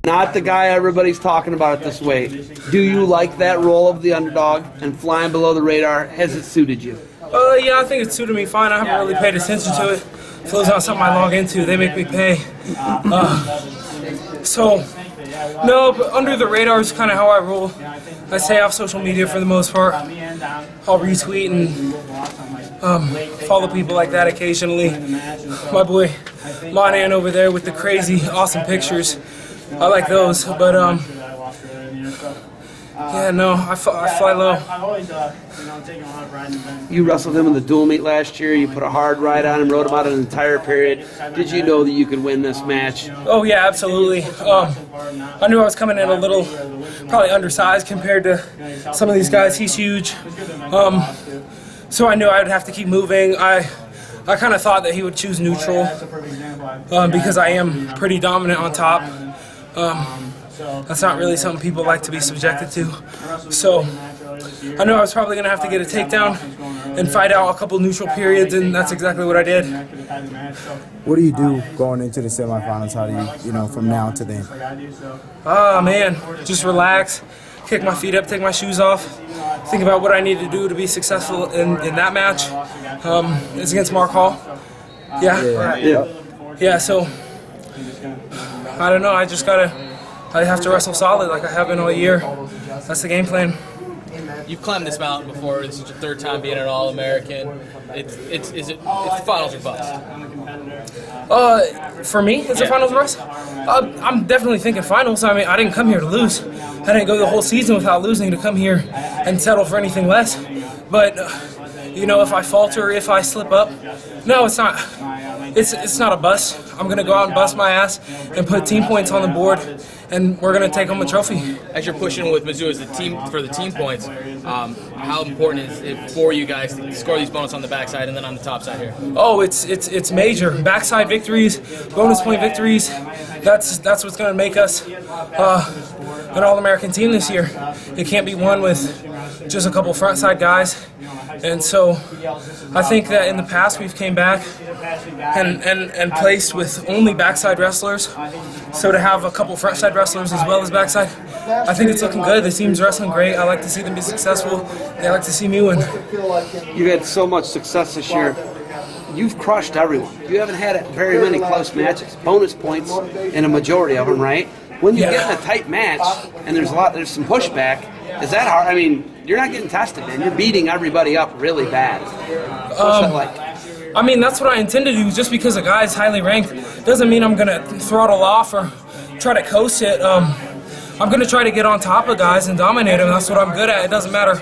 Not the guy everybody's talking about at this weight. Do you like that role of the underdog and flying below the radar? Has it suited you? Yeah, I think it suited me fine. I haven't really paid attention to it. Flow's not something I log into. They make me pay. No, but under the radar is kind of how I roll. I stay off social media for the most part. I'll retweet and follow people like that occasionally. My boy Monahan over there with the crazy, awesome pictures. I like those, but yeah, no, I fly low. You wrestled him in the dual meet last year. You put a hard ride on him, rode him out an entire period. Did you know that you could win this match? Oh yeah, absolutely. I knew I was coming in a little, probably undersized compared to some of these guys. He's huge. So I knew I would have to keep moving. I kind of thought that he would choose neutral because I am pretty dominant on top. That's not really something people like to be subjected to. So I knew I was probably going to have to get a takedown and fight out a couple neutral periods, and that's exactly what I did. What do you do going into the semifinals? How do you, from now to then? Man, just relax, kick my feet up, take my shoes off, think about what I need to do to be successful in that match. It's against Mark Hall. Yeah, so I don't know, I have to wrestle solid like I have been all year. That's the game plan. You've climbed this mountain before. This is your third time being an All-American. It's the finals or bust? For me, it's the finals or bust? I'm definitely thinking finals. I mean, I didn't come here to lose. I didn't go the whole season without losing to come here and settle for anything less. But if I falter, if I slip up, no, it's not. It's not a bust. I'm gonna go out and bust my ass and put team points on the board, and we're gonna take home a trophy. As you're pushing with Mizzou as the team for the team points, how important is it for you guys to score these bonus on the backside and then on the top side here? Oh, it's major. Backside victories, bonus point victories. That's what's gonna make us an All-American team this year. It can't be won with just a couple frontside guys. And so I think that in the past we've came back and placed with only backside wrestlers. So to have a couple frontside wrestlers as well as backside, I think it's looking good. The team's wrestling great. I like to see them be successful. They like to see me win. You've had so much success this year. You've crushed everyone. You haven't had very many close matches. Bonus points in a majority of them, right? When you get in a tight match and there's some pushback, is that hard? I mean, you're not getting tested, man. You're beating everybody up really bad. What's that like? I mean, that's what I intend to do. Just because a guy's highly ranked doesn't mean I'm going to throttle off or try to coast it. I'm going to try to get on top of guys and dominate them. That's what I'm good at. It doesn't matter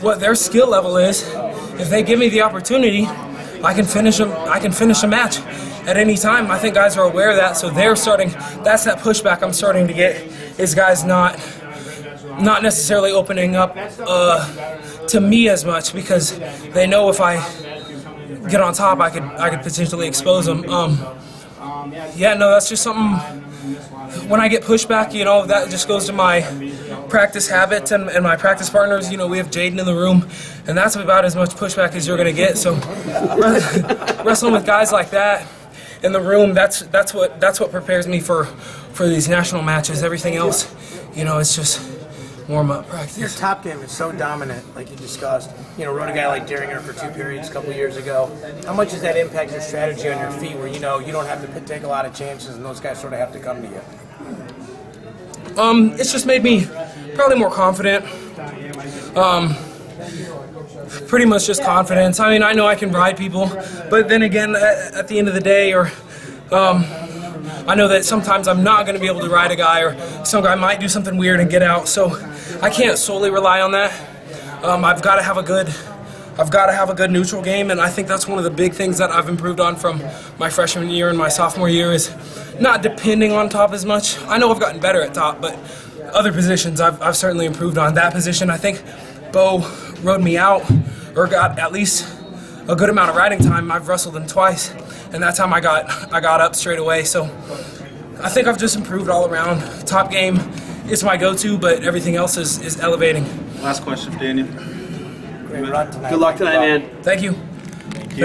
what their skill level is. If they give me the opportunity, I can finish a match at any time. I think guys are aware of that, so they're starting. That's that pushback I'm starting to get. Is guys not necessarily opening up to me as much because they know if I get on top, I could potentially expose them. Yeah, no, that's just something. When I get pushback, that just goes to my practice habits and my practice partners. We have Jaden in the room, and that's about as much pushback as you're going to get. So wrestling with guys like that in the room, that's what prepares me for these national matches. Everything else, it's just warm-up practice. Your top game is so dominant, like you discussed. Rode a guy like Daringer for 2 periods a couple years ago. How much does that impact your strategy on your feet where, you don't have to take a lot of chances and those guys sort of have to come to you? It's just made me probably more confident. Pretty much just confidence. I mean, I know I can ride people, but then again, at the end of the day, I know that sometimes I'm not going to be able to ride a guy, or some guy might do something weird and get out. So I can't solely rely on that. I've got to have a good neutral game, and I think that's one of the big things that I've improved on from my freshman year and my sophomore year is not depending on top as much. I know I've gotten better at top, but other positions I've certainly improved on. That position, I think Bo rode me out or got at least a good amount of riding time. I've wrestled him twice, and that time I got up straight away. So I think I've just improved all around. Top game is my go-to, but everything else is elevating. Last question, Daniel. Great run tonight. Good luck tonight, man. Thank you. Thank you.